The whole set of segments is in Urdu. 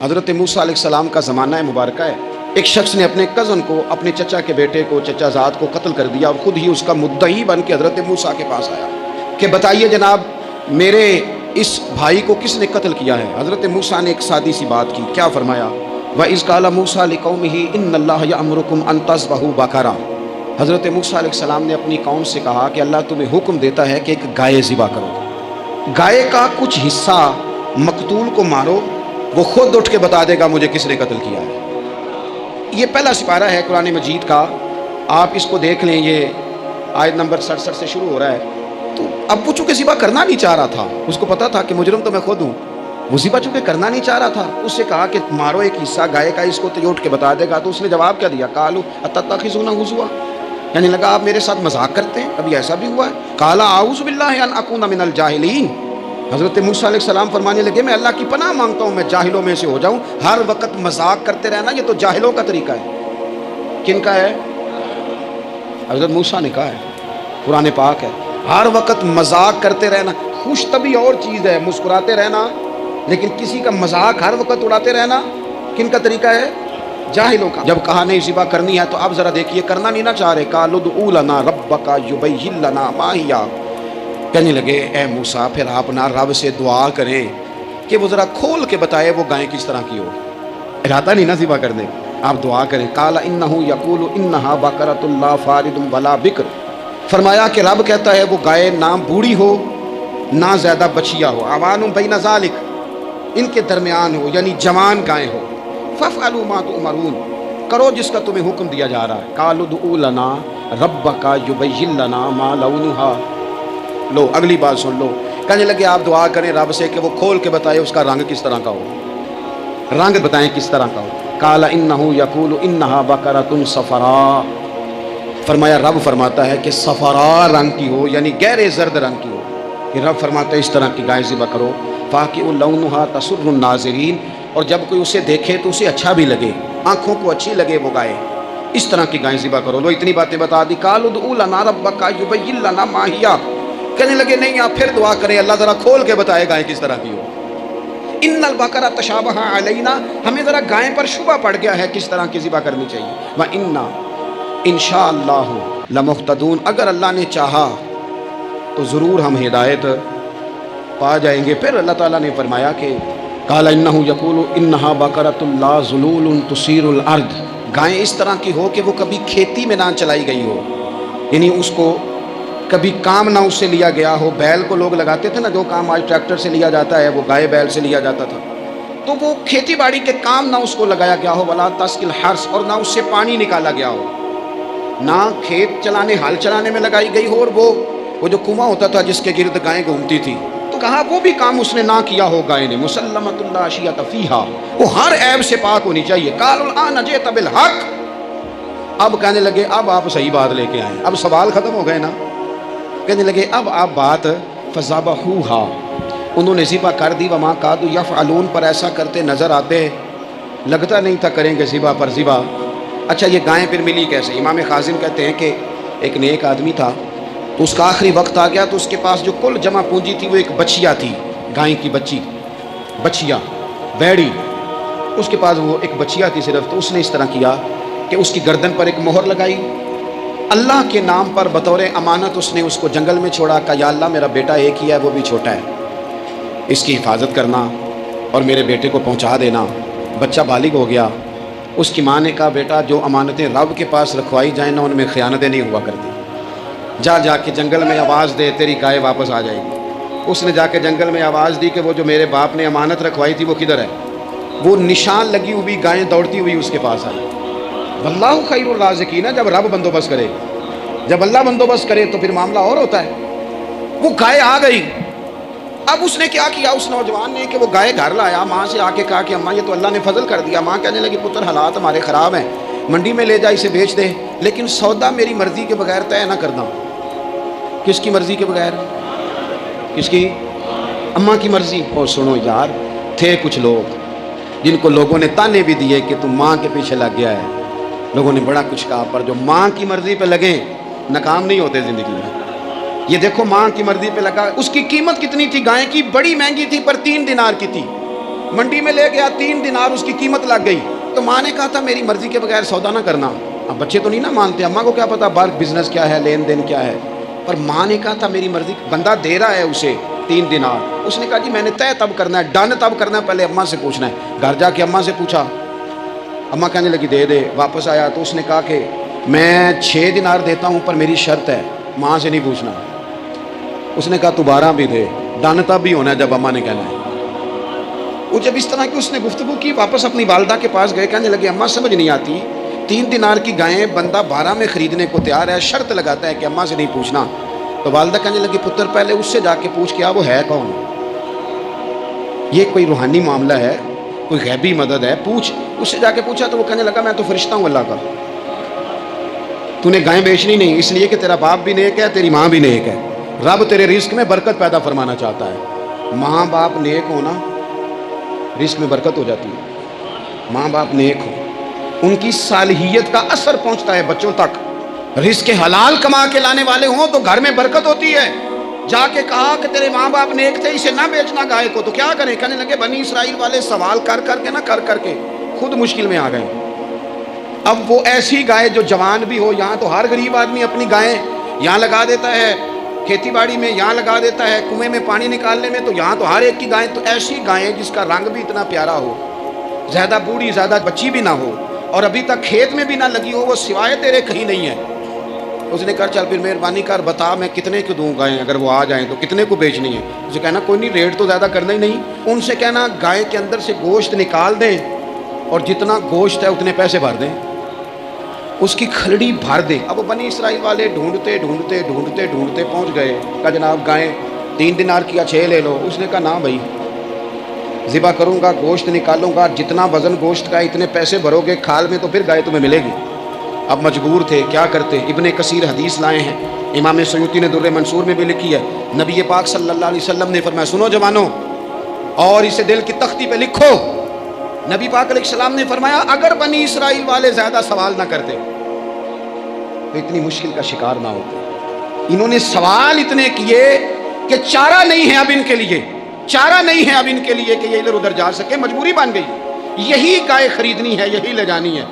حضرت موسیٰ علیہ السلام کا زمانہ مبارکہ ہے۔ ایک شخص نے اپنے کزن کو، اپنے چچا کے بیٹے کو، چچا زاد کو قتل کر دیا اور خود ہی اس کا مدعی بن کے حضرت موسیٰ کے پاس آیا کہ بتائیے جناب میرے اس بھائی کو کس نے قتل کیا ہے؟ حضرت موسیٰ نے ایک سادی سی بات کی، کیا فرمایا؟ وَإِذْ قَالَ مُوسَىٰ لِقَوْمِهِ إِنَّ اللَّهَ يَأْمُرُكُمْ أَن تَذْبَحُوا بَقَرَةً۔ حضرت موسیٰ علیہ السلام نے اپنی قوم سے کہا کہ اللہ تمہیں حکم دیتا ہے کہ ایک گائے ذبح کرو، گائے کا کچھ حصہ مقتول کو مارو، وہ خود اٹھ کے بتا دے گا مجھے کس نے قتل کیا ہے۔ یہ پہلا سپارہ ہے قرآن مجید کا، آپ اس کو دیکھ لیں، یہ آیت نمبر 67 سے شروع ہو رہا ہے۔ تو اب وہ چونکہ ذبح کرنا نہیں چاہ رہا تھا، اس کو پتا تھا کہ مجرم تو میں خود ہوں، وہ ذبح چونکہ کرنا نہیں چاہ رہا تھا، اس سے کہا کہ مارو ایک حصہ گائے کا، اس کو تو اٹھ کے بتا دے گا۔ تو اس نے جواب کیا دیا؟ قالوا اتتخذون ہزوا، یعنی لگا آپ میرے ساتھ مذاق کرتے ہیں، کبھی ایسا بھی ہوا ہے؟ قال اعوذ باللہ ان اکون من الجاہلین۔ حضرت موسیٰ علیہ السلام فرمانے لگے میں اللہ کی پناہ مانگتا ہوں میں جاہلوں میں سے ہو جاؤں۔ ہر وقت مذاق کرتے رہنا یہ تو جاہلوں کا طریقہ ہے۔ کن کا ہے؟ حضرت موسیٰ نے کہا ہے، قرآن پاک ہے، ہر وقت مذاق کرتے رہنا۔ خوش طبعی اور چیز ہے، مسکراتے رہنا، لیکن کسی کا مذاق ہر وقت اڑاتے رہنا کن کا طریقہ ہے؟ جاہلوں کا۔ جب کہا نہیں ذبح کرنی ہے تو اب ذرا دیکھیے، کرنا نہیں نہ چاہ رہے، قالوا ادع لنا ربک یبین لنا ما ہی، کہنے لگے اے موسیٰ پھر آپ نہ رب سے دعا کریں کہ وہ ذرا کھول کے بتائے وہ گائیں کس طرح کی ہو، ارادہ نہیں نہ ذبح کرنے، آپ دعا کریں۔ قال انہ یقول انہا بقرۃ لا فارض ولا بکر، فرمایا کہ رب کہتا ہے وہ گائے نہ بوڑھی ہو نہ زیادہ بچیا ہو، عوان بین ذالک، ان کے درمیان ہو، یعنی جوان گائے ہو۔ فافعلوا ما تؤمرون، کرو جس کا تمہیں حکم دیا جا رہا ہے۔ قالوا ادع لنا ربک یبین لنا ما لونھا، لو اگلی بات سن لو، کہنے لگے آپ دعا کریں رب سے کہ وہ کھول کے بتائے اس کا رنگ کس طرح کا ہو، رنگ بتائیں کس طرح کا ہو۔ قال انہ یقول انہا بقرۃ صفراء، فرمایا رب فرماتا ہے کہ صفراء رنگ کی ہو، یعنی گہرے زرد رنگ کی ہو، کہ رب فرماتا ہے اس طرح کی گائے ذبح کرو۔ فاقع لونھا تسر الناظرین، اور جب کوئی اسے دیکھے تو اسے اچھا بھی لگے، آنکھوں کو اچھی لگے وہ گائے، اس طرح کی گائے ذبح کرو۔ لو اتنی باتیں بتا دی۔ قال ادع لنا ربک یبین لنا ما ہی، کہنے لگے نہیں آپ پھر دعا کریں اللہ ذرا کھول کے بتائے گائیں کس طرح کی ہو۔ ان البقرہ تشابہ علینا، ہمیں ذرا گائیں پر شبہ پڑ گیا ہے کس طرح کی ذبح کرنی چاہیے۔ وَإِنَّا انشاءاللہ لَمُهْتَدُونَ، اگر اللہ نے چاہا تو ضرور ہم ہدایت پا جائیں گے۔ پھر اللہ تعالیٰ نے فرمایا کہ قال انہ یقول انہا بقرۃ لا ذلول تثیر الارض، گائیں اس طرح کی ہو کہ وہ کبھی کھیتی میں نہ چلائی گئی ہو، یعنی اس کو کبھی کام نہ اس سے لیا گیا ہو۔ بیل کو لوگ لگاتے تھے نا، جو کام آج ٹریکٹر سے لیا جاتا ہے وہ گائے بیل سے لیا جاتا تھا، تو وہ کھیتی باڑی کے کام نہ اس کو لگایا گیا ہو۔ ولا تسقی الحرث، اور نہ اس سے پانی نکالا گیا ہو، نہ کھیت چلانے ہل چلانے میں لگائی گئی ہو، اور وہ جو کنواں ہوتا تھا جس کے گرد گائیں گھومتی تھی، تو کہا وہ بھی کام اس نے نہ کیا ہو گائے نے۔ مسلمۃ لا شیۃ فیہا، وہ ہر عیب سے پاک ہونی چاہیے۔ قالوا الآن جئت بالحق، اب کہنے لگے اب آپ صحیح بات لے کے آئیں، اب سوال ختم ہو گئے نا، کہنے لگے اب آپ بات فذبحوہا، انہوں نے ذبح کر دی۔ وما کادوا یفعلون، پر ایسا کرتے نظر آتے، لگتا نہیں تھا کریں گے ذبح پر ذبح۔ اچھا یہ گائیں پھر ملی کیسے؟ امام خازن کہتے ہیں کہ ایک نیک آدمی تھا، تو اس کا آخری وقت آ گیا، تو اس کے پاس جو کل جمع پونجی تھی وہ ایک بچیا تھی، گائیں کی بچیا بیڑی، اس کے پاس وہ ایک بچیا تھی صرف۔ تو اس نے اس طرح کیا کہ اس کی گردن پر ایک مہر لگائی، اللہ کے نام پر بطور امانت اس نے اس کو جنگل میں چھوڑا، کہ یا اللہ میرا بیٹا ایک ہی ہے وہ بھی چھوٹا ہے، اس کی حفاظت کرنا اور میرے بیٹے کو پہنچا دینا۔ بچہ بالغ ہو گیا، اس کی ماں نے کہا بیٹا جو امانتیں رب کے پاس رکھوائی جائیں نا ان میں خیانتیں نہیں ہوا کرتی، جا کے جنگل میں آواز دے تیری گائے واپس آ جائے گی۔ اس نے جا کے جنگل میں آواز دی کہ وہ جو میرے باپ نے امانت رکھوائی تھی وہ کدھر ہے؟ وہ نشان لگی ہوئی گائیں دوڑتی ہوئی اس کے پاس آئی۔ واللہ خیر الرازقین، جب رب بندوبست کرے، جب اللہ بندوبست کرے تو پھر معاملہ اور ہوتا ہے۔ وہ گائے آ گئی، اب اس نے کیا کیا اس نوجوان نے کہ وہ گائے گھر لایا، ماں سے آ کے کہا کہ اماں یہ تو اللہ نے فضل کر دیا۔ ماں کہنے لگی پتر حالات ہمارے خراب ہیں، منڈی میں لے جا اسے بیچ دے، لیکن سودا میری مرضی کے بغیر طے نہ کرنا۔ کس کی مرضی کے بغیر؟ کس کی؟ اماں کی مرضی۔ اور سنو یار، تھے کچھ لوگ جن کو لوگوں نے تانے بھی دیے کہ تم ماں کے پیچھے لگ گیا ہے، لوگوں نے بڑا کچھ کہا، پر جو ماں کی مرضی پہ لگیں ناکام نہیں ہوتے زندگی میں۔ یہ دیکھو ماں کی مرضی پہ لگا، اس کی قیمت کتنی تھی گائے کی؟ بڑی مہنگی تھی پر 3 دینار کی تھی، منڈی میں لے گیا 3 دینار اس کی قیمت لگ گئی. تو ماں نے کہا تھا میری مرضی کے بغیر سودا نہ کرنا. اب بچے تو نہیں نا مانتے, اماں کو کیا پتا باہر بزنس کیا ہے, لین دین کیا ہے, پر ماں نے کہا تھا میری مرضی. بندہ دے رہا ہے اسے 3 دینار, اس نے کہا جی میں نے طے تب کرنا ہے, ڈن تب کرنا ہے, پہلے اماں سے پوچھنا ہے. گھر جا کے اماں سے پوچھا, اماں کہنے لگی دے دے. واپس آیا تو اس نے کہا کہ میں 6 دینار دیتا ہوں پر میری شرط ہے, ماں سے نہیں پوچھنا. اس نے کہا تو 12 بھی دے, ڈن تب بھی ہونا ہے جب اماں نے کہنا ہے. وہ جب اس طرح کی اس نے گفتگو کی, واپس اپنی والدہ کے پاس گئے, کہنے لگے اماں سمجھ نہیں آتی, 3 دینار کی گائیں بندہ 12 میں خریدنے کو تیار ہے, شرط لگاتا ہے کہ اماں سے نہیں پوچھنا. تو والدہ کہنے لگی پتر پہلے اس سے جا کے پوچھ کیا وہ ہے کون, یہ کوئی روحانی معاملہ ہے, کوئی غیبی مدد ہے, پوچھ. اس سے جا کے پوچھا تو وہ کہنے لگا میں تو فرشتہ ہوں اللہ کا, تو نے گائیں بیچنی نہیں اس لیے کہ تیرا باپ بھی نیک ہے, تیری ماں بھی نیک ہے, رب تیرے رزق میں برکت پیدا فرمانا چاہتا ہے. ماں باپ نیک ہونا رزق میں برکت ہو جاتی ہے. ماں باپ نیک ہو, ان کی صالحیت کا اثر پہنچتا ہے بچوں تک. رزق حلال کما کے لانے والے ہوں تو گھر میں برکت ہوتی ہے. جا کے کہا کہ تیرے ماں باپ نیک تھے, اسے نہ بیچنا گائے کو, تو کیا کریں. کہنے لگے بنی اسرائیل والے سوال کر کر کے خود مشکل میں آ گئے. اب وہ ایسی گائے جو جوان بھی ہو, یہاں تو ہر غریب آدمی اپنی گائیں یہاں لگا دیتا ہے, کھیتی باڑی میں یہاں لگا دیتا ہے, کنویں میں پانی نکالنے میں, تو یہاں تو ہر ایک کی گائیں. تو ایسی گائیں جس کا رنگ بھی اتنا پیارا ہو, زیادہ بوڑھی زیادہ بچی بھی نہ ہو, اور ابھی تک کھیت میں بھی نہ لگی ہو, وہ سوائے تیرے کہیں نہیں ہے. اس نے کہا چل پھر مہربانی کر بتا میں کتنے کو دوں گائیں, اگر وہ آ جائیں تو کتنے کو بیچنی ہے. اسے کہنا کوئی نہیں, ریٹ تو زیادہ کرنا ہی نہیں. ان سے کہنا گائے کے اندر سے گوشت نکال دیں اور جتنا گوشت ہے اتنے پیسے بھر دیں, اس کی کھلڑی بھر دیں. اب وہ بنی اسرائیل والے ڈھونڈتے پہنچ گئے. کہا جناب گائیں 3 دینار کیا 6 لے لو. اس نے کہا نہ بھائی, ذبح کروں گا, گوشت نکالوں گا, جتنا وزن گوشت کا اتنے پیسے بھرو گے کھال میں تو پھر گائے تمہیں ملے گی. اب مجبور تھے, کیا کرتے. ابن کثیر حدیث لائے ہیں, امام سیوطی نے در منصور میں بھی لکھی ہے. نبی پاک صلی اللہ علیہ وسلم نے فرمایا سنو جوانو, اور اسے دل کی تختی پہ لکھو. نبی پاک علیہ السلام نے فرمایا اگر بنی اسرائیل والے زیادہ سوال نہ کرتے تو اتنی مشکل کا شکار نہ ہوتے. انہوں نے سوال اتنے کیے کہ چارہ نہیں ہے اب ان کے لیے, چارہ نہیں ہے اب ان کے لیے کہ یہ ادھر ادھر جا سکے. مجبوری بن گئی, یہی گائے خریدنی ہے, یہی لے جانی ہے.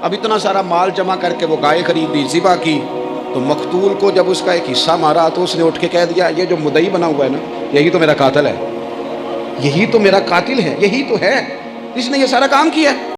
اب اتنا سارا مال جمع کر کے وہ گائے خریدی, ذبح کی. تو مقتول کو جب اس کا ایک حصہ مارا تو اس نے اٹھ کے کہہ دیا یہ جو مدعی بنا ہوا ہے نا, یہی تو میرا قاتل ہے, یہی تو میرا قاتل ہے, یہی تو ہے, اس نے یہ سارا کام کیا ہے.